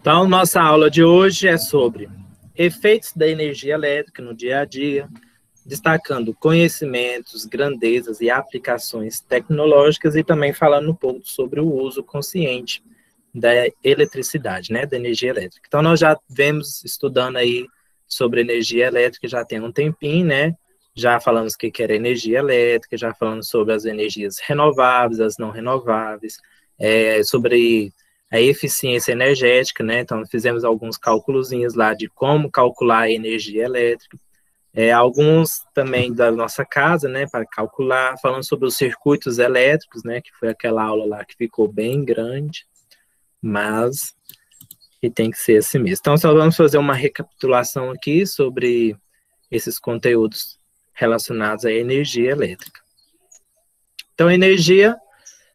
Então, nossa aula de hoje é sobre efeitos da energia elétrica no dia a dia, destacando conhecimentos, grandezas e aplicações tecnológicas e também falando um pouco sobre o uso consciente da eletricidade, né, da energia elétrica. Então, nós já vemos estudando aí sobre energia elétrica já tem um tempinho, né? Já falamos o que era energia elétrica, já falamos sobre as energias renováveis, as não renováveis, sobre a eficiência energética, né? Então, fizemos alguns cálculozinhos lá de como calcular a energia elétrica. Alguns também da nossa casa, né, para calcular, falando sobre os circuitos elétricos, né, que foi aquela aula lá que ficou bem grande, mas que tem que ser assim mesmo. Então, só vamos fazer uma recapitulação aqui sobre esses conteúdos relacionados à energia elétrica. Então, energia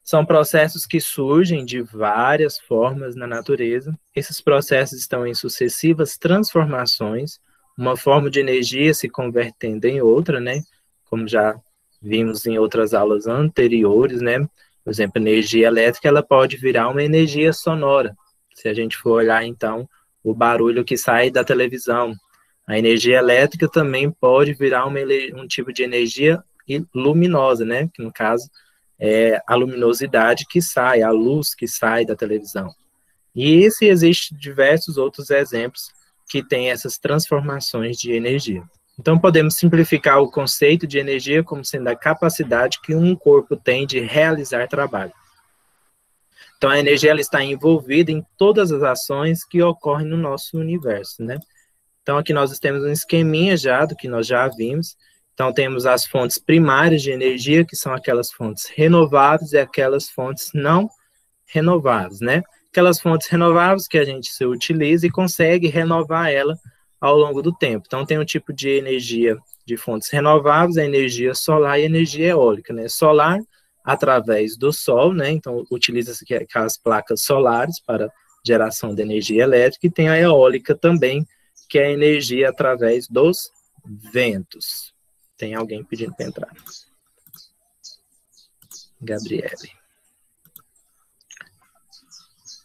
são processos que surgem de várias formas na natureza. Esses processos estão em sucessivas transformações, uma forma de energia se convertendo em outra, né? Como já vimos em outras aulas anteriores, né? Por exemplo, energia elétrica, ela pode virar uma energia sonora. Se a gente for olhar, então, o barulho que sai da televisão. A energia elétrica também pode virar um tipo de energia luminosa, né? Que, no caso, é a luminosidade que sai, a luz que sai da televisão. E existem diversos outros exemplos que têm essas transformações de energia. Então, podemos simplificar o conceito de energia como sendo a capacidade que um corpo tem de realizar trabalho. Então, a energia ela está envolvida em todas as ações que ocorrem no nosso universo, né? Então, aqui nós temos um esqueminha já do que nós já vimos. Então, temos as fontes primárias de energia, que são aquelas fontes renováveis e aquelas fontes não renováveis, né? Aquelas fontes renováveis que a gente se utiliza e consegue renovar ela ao longo do tempo. Então, tem um tipo de energia de fontes renováveis, a energia solar e a energia eólica, né? Solar, através do sol, né? Então, utiliza-se aquelas placas solares para geração de energia elétrica, e tem a eólica também, que é a energia através dos ventos. Tem alguém pedindo para entrar. Gabriele.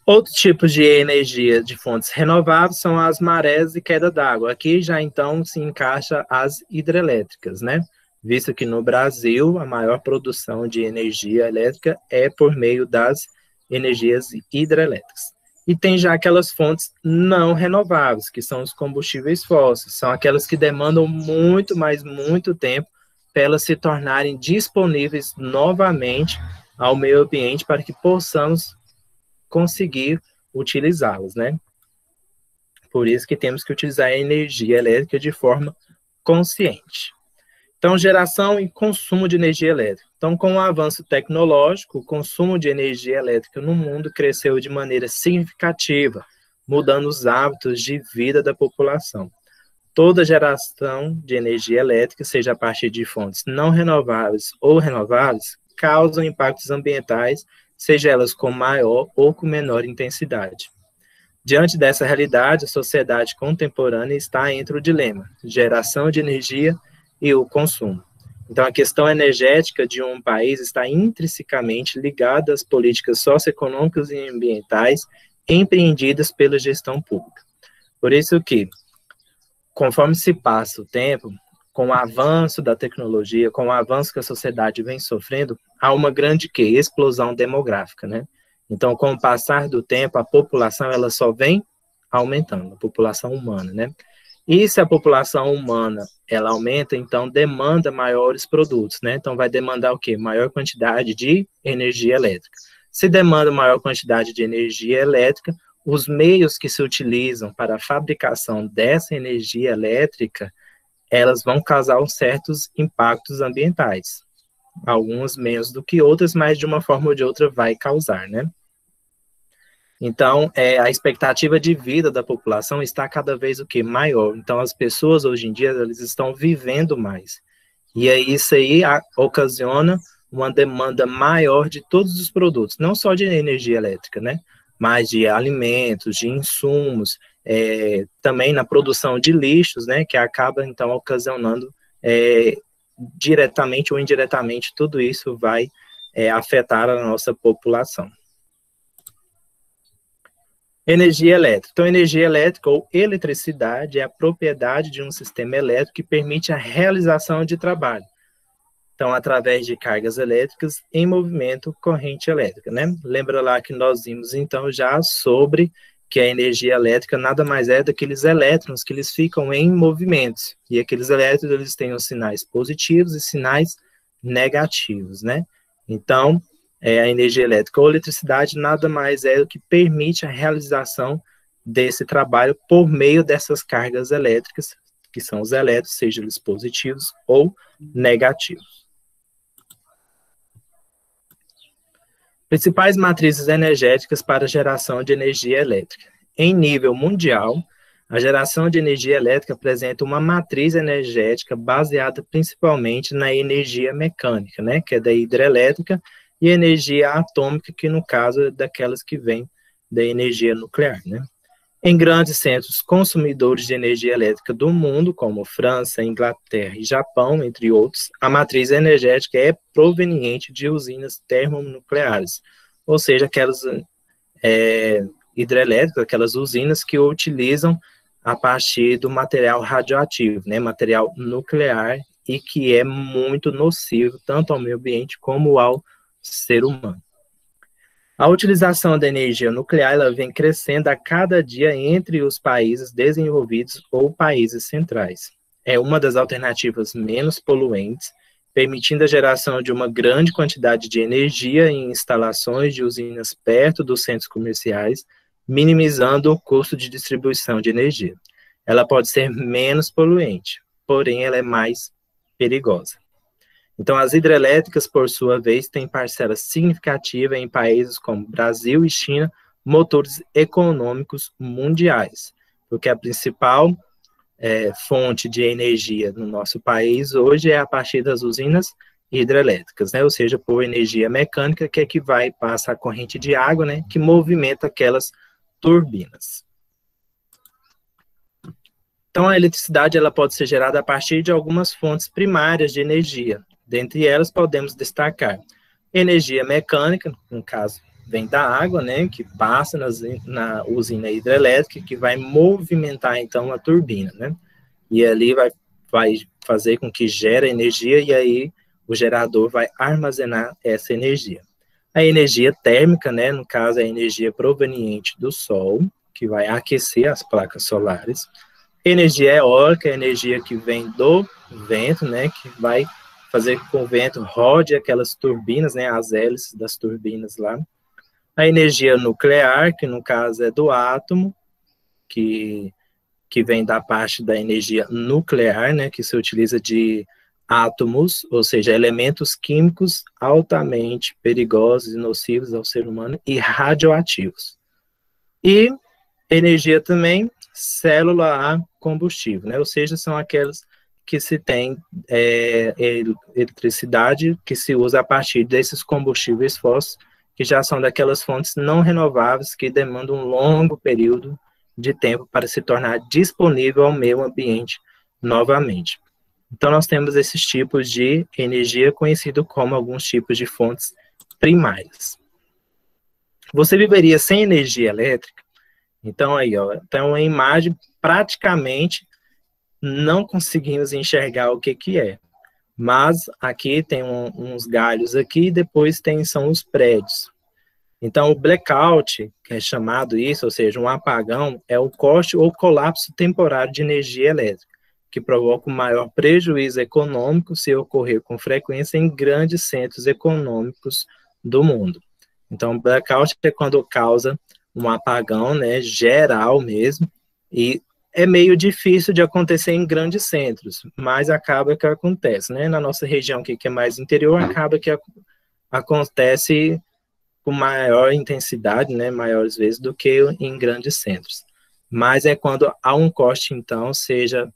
Outros tipos de energia de fontes renováveis são as marés e queda d'água. Aqui já então se encaixa as hidrelétricas, né? Visto que no Brasil a maior produção de energia elétrica é por meio das energias hidrelétricas. E tem já aquelas fontes não renováveis, que são os combustíveis fósseis. São aquelas que demandam muito, mas muito tempo para elas se tornarem disponíveis novamente ao meio ambiente para que possamos conseguir utilizá-las, né? Por isso que temos que utilizar a energia elétrica de forma consciente. Então, geração e consumo de energia elétrica. Então, com o avanço tecnológico, o consumo de energia elétrica no mundo cresceu de maneira significativa, mudando os hábitos de vida da população. Toda geração de energia elétrica, seja a partir de fontes não renováveis ou renováveis, causam impactos ambientais, seja elas com maior ou com menor intensidade. Diante dessa realidade, a sociedade contemporânea está entre o dilema: geração de energia e o consumo. Então, a questão energética de um país está intrinsecamente ligada às políticas socioeconômicas e ambientais empreendidas pela gestão pública. Por isso que, conforme se passa o tempo, com o avanço da tecnologia, com o avanço que a sociedade vem sofrendo, há uma grande explosão demográfica, né? Então, com o passar do tempo, a população ela só vem aumentando, a população humana, né? E se a população humana ela aumenta, então demanda maiores produtos, né? Então vai demandar o quê? Maior quantidade de energia elétrica. Se demanda maior quantidade de energia elétrica, os meios que se utilizam para a fabricação dessa energia elétrica, elas vão causar certos impactos ambientais. Algumas menos do que outras, mas de uma forma ou de outra vai causar, né? Então, a expectativa de vida da população está cada vez o quê? Maior. Então, as pessoas, hoje em dia, elas estão vivendo mais. E aí, isso aí ocasiona uma demanda maior de todos os produtos, não só de energia elétrica, né? Mas de alimentos, de insumos, também na produção de lixos, né? Que acaba, então, ocasionando diretamente ou indiretamente, tudo isso vai afetar a nossa população. Energia elétrica. Então, energia elétrica ou eletricidade é a propriedade de um sistema elétrico que permite a realização de trabalho. Então, através de cargas elétricas em movimento, corrente elétrica, né? Lembra lá que nós vimos, então, já sobre que a energia elétrica nada mais é daqueles elétrons que eles ficam em movimentos. E aqueles elétrons, eles têm os sinais positivos e sinais negativos, né? Então, a energia elétrica ou eletricidade nada mais é do que permite a realização desse trabalho por meio dessas cargas elétricas, que são os elétrons, sejam eles positivos ou negativos. Principais matrizes energéticas para a geração de energia elétrica. Em nível mundial, a geração de energia elétrica apresenta uma matriz energética baseada principalmente na energia mecânica, né, que é da hidrelétrica, e energia atômica, que no caso é daquelas que vêm da energia nuclear, né. Em grandes centros consumidores de energia elétrica do mundo, como França, Inglaterra e Japão, entre outros, a matriz energética é proveniente de usinas termonucleares, ou seja, aquelas hidrelétricas, aquelas usinas que utilizam a partir do material radioativo, né, material nuclear, e que é muito nocivo tanto ao meio ambiente como ao ser humano. A utilização da energia nuclear ela vem crescendo a cada dia entre os países desenvolvidos ou países centrais. É uma das alternativas menos poluentes, permitindo a geração de uma grande quantidade de energia em instalações de usinas perto dos centros comerciais, minimizando o custo de distribuição de energia. Ela pode ser menos poluente, porém ela é mais perigosa. Então, as hidrelétricas, por sua vez, têm parcela significativa em países como Brasil e China, motores econômicos mundiais, porque a principal fonte de energia no nosso país hoje é a partir das usinas hidrelétricas, né? Ou seja, por energia mecânica, que é que vai e passa a corrente de água, né? Que movimenta aquelas turbinas. Então, a eletricidade ela pode ser gerada a partir de algumas fontes primárias de energia. Dentre elas, podemos destacar energia mecânica, no caso, vem da água, né, que passa na usina hidrelétrica, que vai movimentar, então, a turbina, né? E ali vai fazer com que gere energia, e aí o gerador vai armazenar essa energia. A energia térmica, né, no caso, é a energia proveniente do sol, que vai aquecer as placas solares. Energia eólica é a energia que vem do vento, né, que vai fazer com que o vento rode aquelas turbinas, né, as hélices das turbinas lá. A energia nuclear, que no caso é do átomo, que vem da parte da energia nuclear, né, que se utiliza de átomos, ou seja, elementos químicos altamente perigosos e nocivos ao ser humano e radioativos. E energia também célula a combustível, né, ou seja, são aquelas que se tem eletricidade que se usa a partir desses combustíveis fósseis, que já são daquelas fontes não renováveis que demandam um longo período de tempo para se tornar disponível ao meio ambiente novamente. Então, nós temos esses tipos de energia conhecido como alguns tipos de fontes primárias. Você viveria sem energia elétrica? Então, aí, ó, tem uma imagem, praticamente não conseguimos enxergar o que é. Mas aqui tem uns galhos aqui, e depois são os prédios. Então, o blackout, que é chamado isso, ou seja, um apagão, é o corte ou colapso temporário de energia elétrica, que provoca um maior prejuízo econômico se ocorrer com frequência em grandes centros econômicos do mundo. Então, blackout é quando causa um apagão, né, geral mesmo, e é meio difícil de acontecer em grandes centros, mas acaba que acontece, né? Na nossa região, que é mais interior, acaba que acontece com maior intensidade, né, maiores vezes do que em grandes centros. Mas é quando há um corte, então, seja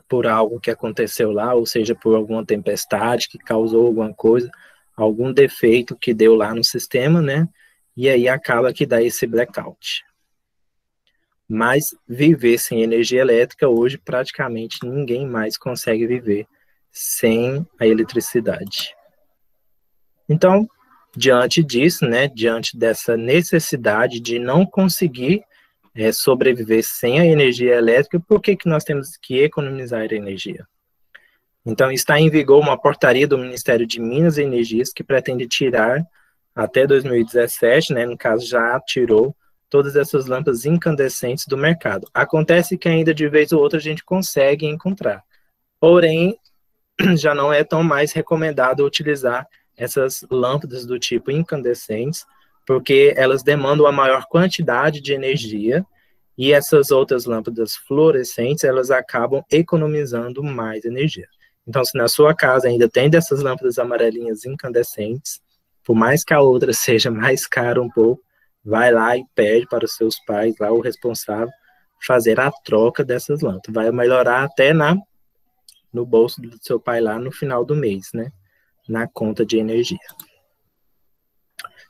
por algo que aconteceu lá, ou seja, por alguma tempestade que causou alguma coisa, algum defeito que deu lá no sistema, né, e aí acaba que dá esse blackout. Mas viver sem energia elétrica, hoje praticamente ninguém mais consegue viver sem a eletricidade. Então, diante disso, né, diante dessa necessidade de não conseguir sobreviver sem a energia elétrica, por que nós temos que economizar a energia? Então, está em vigor uma portaria do Ministério de Minas e Energias que pretende tirar, até 2017, né, no caso já tirou, todas essas lâmpadas incandescentes do mercado. Acontece que ainda de vez ou outra a gente consegue encontrar, porém, já não é tão mais recomendado utilizar essas lâmpadas do tipo incandescentes, porque elas demandam a maior quantidade de energia, e essas outras lâmpadas fluorescentes, elas acabam economizando mais energia. Então, se na sua casa ainda tem dessas lâmpadas amarelinhas incandescentes, por mais que a outra seja mais cara um pouco, vai lá e pede para os seus pais, lá o responsável, fazer a troca dessas lâmpadas. Vai melhorar até no bolso do seu pai lá no final do mês, né? Na conta de energia.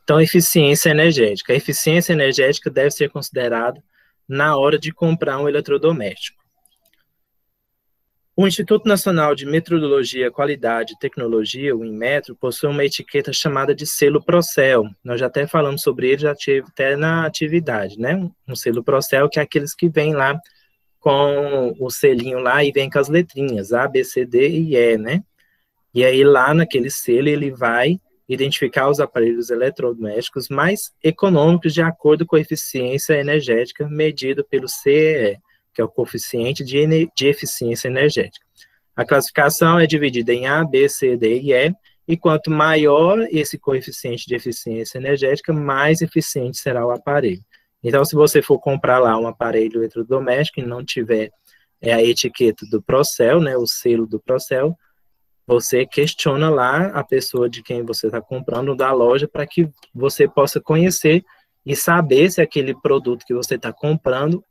Então, eficiência energética. A eficiência energética deve ser considerada na hora de comprar um eletrodoméstico. O Instituto Nacional de Metrologia, Qualidade e Tecnologia, o Inmetro, possui uma etiqueta chamada de selo Procel. Nós já até falamos sobre ele, já tive até na atividade, né? Um selo Procel, que é aqueles que vêm lá com o selinho lá e vem com as letrinhas, A, B, C, D e E, né? E aí lá naquele selo ele vai identificar os aparelhos eletrodomésticos mais econômicos de acordo com a eficiência energética medida pelo CEE, que é o coeficiente de eficiência energética. A classificação é dividida em A, B, C, D e E, e quanto maior esse coeficiente de eficiência energética, mais eficiente será o aparelho. Então, se você for comprar lá um aparelho eletrodoméstico e não tiver a etiqueta do Procel, né, o selo do Procel, você questiona lá a pessoa de quem você está comprando, da loja, para que você possa conhecer e saber se aquele produto que você está comprando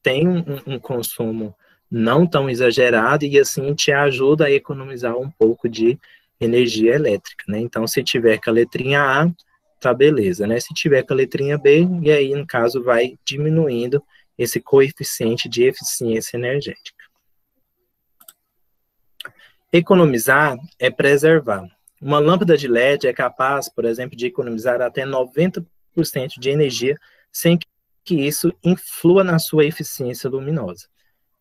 tem um consumo não tão exagerado e assim te ajuda a economizar um pouco de energia elétrica, né? Então, se tiver com a letrinha A, tá beleza, né? Se tiver com a letrinha B, e aí, no caso, vai diminuindo esse coeficiente de eficiência energética. Economizar é preservar. Uma lâmpada de LED é capaz, por exemplo, de economizar até 90% de energia sem que isso influa na sua eficiência luminosa.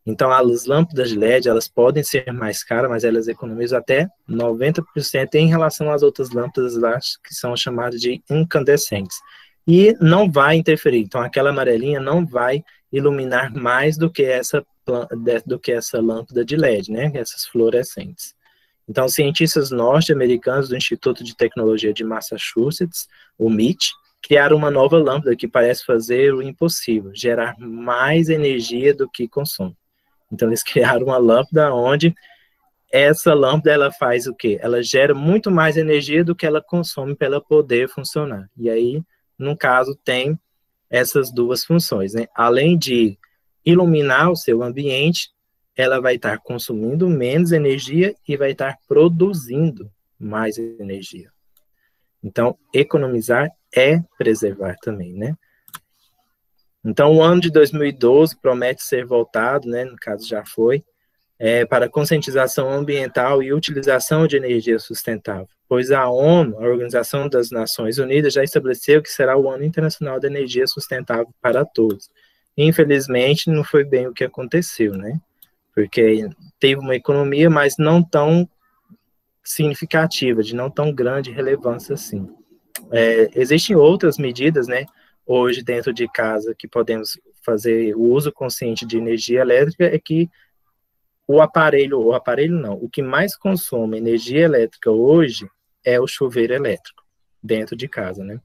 Então, as lâmpadas de LED, elas podem ser mais caras, mas elas economizam até 90% em relação às outras lâmpadas lá, que são chamadas de incandescentes. E não vai interferir. Então, aquela amarelinha não vai iluminar mais do que essa lâmpada de LED, né? Essas fluorescentes. Então, cientistas norte-americanos do Instituto de Tecnologia de Massachusetts, o MIT, criaram uma nova lâmpada que parece fazer o impossível, gerar mais energia do que consome. Então, eles criaram uma lâmpada onde essa lâmpada, ela faz o quê? Ela gera muito mais energia do que ela consome para ela poder funcionar. E aí, no caso, tem essas duas funções, né? Além de iluminar o seu ambiente, ela vai estar consumindo menos energia e vai estar produzindo mais energia. Então, economizar é preservar também, né? Então, o ano de 2012 promete ser voltado, né, no caso já foi, para conscientização ambiental e utilização de energia sustentável, pois a ONU, a Organização das Nações Unidas, já estabeleceu que será o Ano Internacional da Energia Sustentável para todos. Infelizmente, não foi bem o que aconteceu, né? Porque teve uma economia, mas não tão significativa, de não tão grande relevância assim. Existem outras medidas, né, hoje dentro de casa que podemos fazer o uso consciente de energia elétrica, é que o que mais consome energia elétrica hoje é o chuveiro elétrico, dentro de casa, né?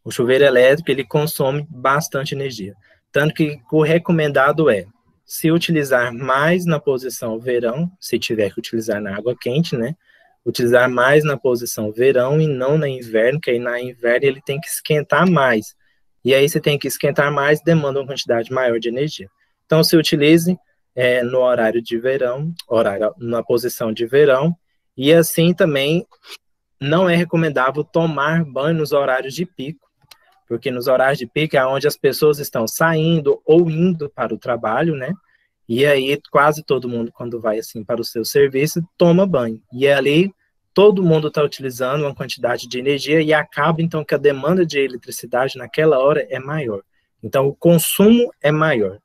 O chuveiro elétrico, ele consome bastante energia, tanto que o recomendado é se utilizar mais na posição verão, se tiver que utilizar na água quente, né? Utilizar mais na posição verão e não na inverno, que aí na inverno ele tem que esquentar mais. E aí você tem que esquentar mais, demanda uma quantidade maior de energia. Então, se utilize no horário de verão, na posição de verão, e assim também não é recomendável tomar banho nos horários de pico, porque nos horários de pico é onde as pessoas estão saindo ou indo para o trabalho, né? E aí quase todo mundo, quando vai assim para o seu serviço, toma banho. E ali todo mundo está utilizando uma quantidade de energia e acaba, então, que a demanda de eletricidade naquela hora é maior. Então, o consumo é maior.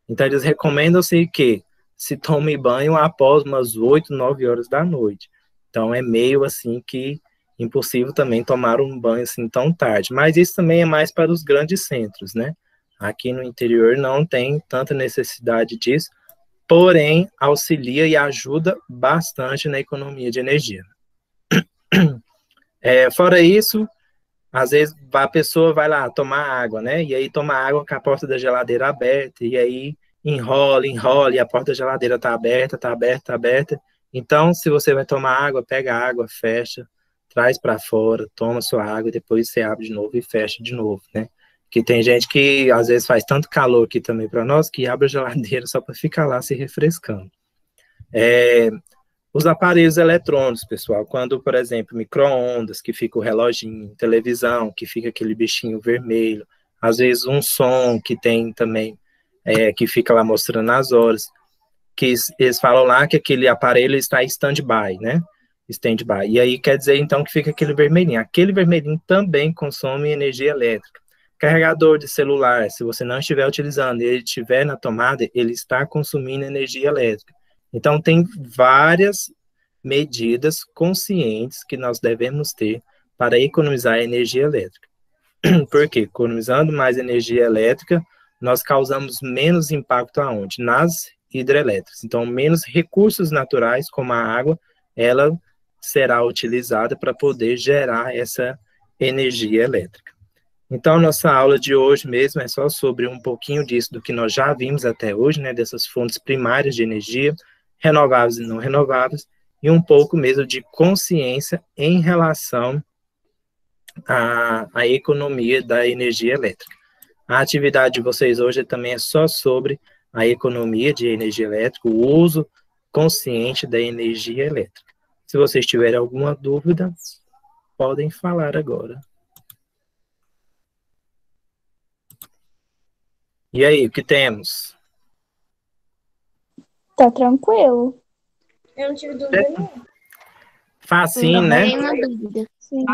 Então, eles recomendam-se que se tome banho após umas 8, 9 horas da noite. Então, é meio assim que impossível também tomar um banho assim tão tarde. Mas isso também é mais para os grandes centros, né? Aqui no interior não tem tanta necessidade disso, porém, auxilia e ajuda bastante na economia de energia. Fora isso, às vezes a pessoa vai lá tomar água, né? E aí toma água com a porta da geladeira aberta, e aí enrola, e a porta da geladeira está aberta, está aberta, está aberta. Então, se você vai tomar água, pega a água, fecha, traz para fora, toma sua água, e depois você abre de novo e fecha de novo, né? Que tem gente que às vezes faz tanto calor aqui também para nós que abre a geladeira só para ficar lá se refrescando. Os aparelhos eletrônicos, pessoal, quando, por exemplo, micro-ondas, que fica o reloginho, televisão, que fica aquele bichinho vermelho, às vezes um som que tem também, que fica lá mostrando as horas, que eles falam lá que aquele aparelho está em stand-by, né? Stand-by. E aí quer dizer, então, que fica aquele vermelhinho. Aquele vermelhinho também consome energia elétrica. Carregador de celular, se você não estiver utilizando e ele estiver na tomada, ele está consumindo energia elétrica. Então, tem várias medidas conscientes que nós devemos ter para economizar energia elétrica. Por quê? Economizando mais energia elétrica, nós causamos menos impacto aonde? Nas hidrelétricas. Então, menos recursos naturais, como a água, ela será utilizada para poder gerar essa energia elétrica. Então, nossa aula de hoje mesmo é só sobre um pouquinho disso, do que nós já vimos até hoje, né, dessas fontes primárias de energia, renováveis e não renováveis, e um pouco mesmo de consciência em relação à economia da energia elétrica. A atividade de vocês hoje também é só sobre a economia de energia elétrica, o uso consciente da energia elétrica. Se vocês tiverem alguma dúvida, podem falar agora. E aí, o que temos? Tá tranquilo. Eu não tive dúvida nenhuma. Facinho, né? Nenhuma dúvida. Sim.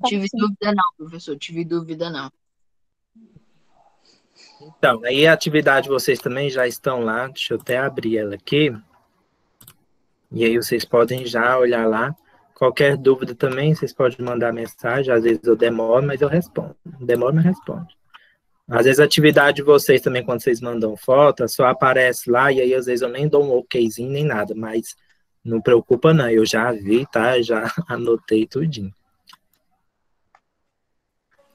Tive dúvida não, professor. Tive dúvida não. Então, aí a atividade vocês também já estão lá. Deixa eu até abrir ela aqui. E aí vocês podem já olhar lá. Qualquer dúvida também, vocês podem mandar mensagem. Às vezes eu demoro, mas eu respondo. Demoro, mas respondo. Às vezes a atividade de vocês também, quando vocês mandam foto, só aparece lá, e aí às vezes eu nem dou um okzinho nem nada, mas não preocupa não, eu já vi, tá? Já anotei tudinho.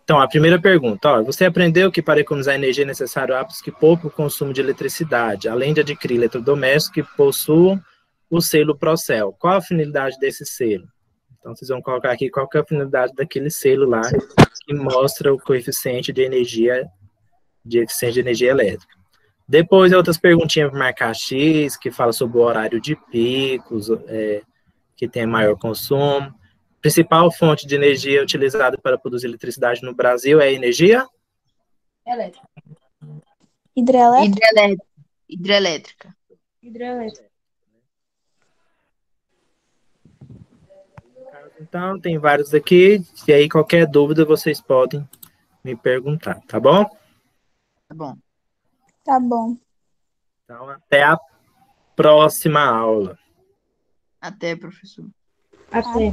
Então, a primeira pergunta, ó, você aprendeu que para economizar energia é necessário hábitos que poupam o consumo de eletricidade, além de adquirir eletrodomésticos que possuam o selo Procel. Qual a finalidade desse selo? Então, vocês vão colocar aqui qual que é a finalidade daquele selo lá, que mostra o coeficiente de eficiência de energia elétrica. Depois, outras perguntinhas para marcar X, que fala sobre o horário de picos, que tem maior consumo. Principal fonte de energia utilizada para produzir eletricidade no Brasil é a energia? Elétrica. Hidrelétrica. Hidrelétrica. Então, tem vários aqui, e aí qualquer dúvida vocês podem me perguntar, tá bom? Tá bom. Tá bom. Então, até a próxima aula. Até, professor. Até.